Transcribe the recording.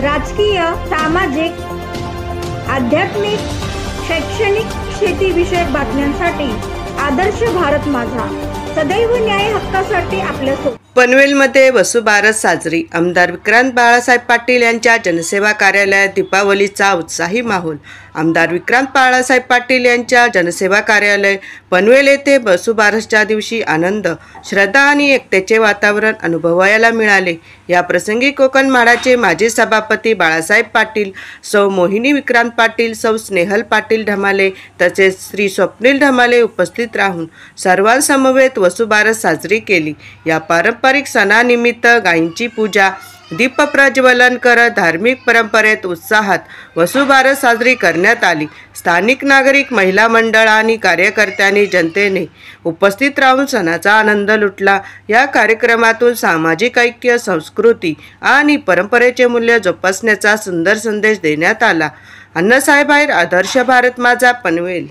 राजकीय, सामाजिक, आध्यात्मिक, शैक्षणिक, शेतीविषयक बातम्यांसाठी आदर्श भारत माझा सदैव न्याय हक्कासाठी आपल्यासोबत। पनवेलमध्ये वसुबारस साजरी। आमदार विक्रांत बाळासाहेब पाटील यांच्या जनसेवा कार्यालयात दीपावलीचा उत्साही माहोल। आमदार विक्रांत बाळासाहेब पाटील यांच्या जनसेवा कार्यालय पनवेल येथे वसुबारसच्या दिवशी आनंद, श्रद्धा आणि एकतेचे वातावरण अनुभवायला मिळाले। या प्रसंगी कोकण म्हाडाचे माजी सभापती बाळासाहेब पाटील, सौ मोहिनी विक्रांत पाटील, सौ स्नेहल पाटील ढमाले तसेच श्री स्वप्नील ढमाले उपस्थित राहून सर्वांसमवेत वसुबारस साजरी केली। या पारंपरिक सणानिमित्त गायींची पूजा, दीपप्रज्वलन करत धार्मिक परंपरेत उत्साहात वसुबारस साजरी करण्यात आली। स्थानिक नागरिक, महिला मंडळ आणि कार्यकर्त्यांनी जनतेने उपस्थित राहून सणाचा आनंद लुटला। या कार्यक्रमातून सामाजिक ऐक्य, संस्कृती आणि परंपरेचे मूल्य जोपासण्याचा सुंदर संदेश देण्यात आला। अण्णासाहेब आहेर, आदर्श भारत माझा, पनवेल।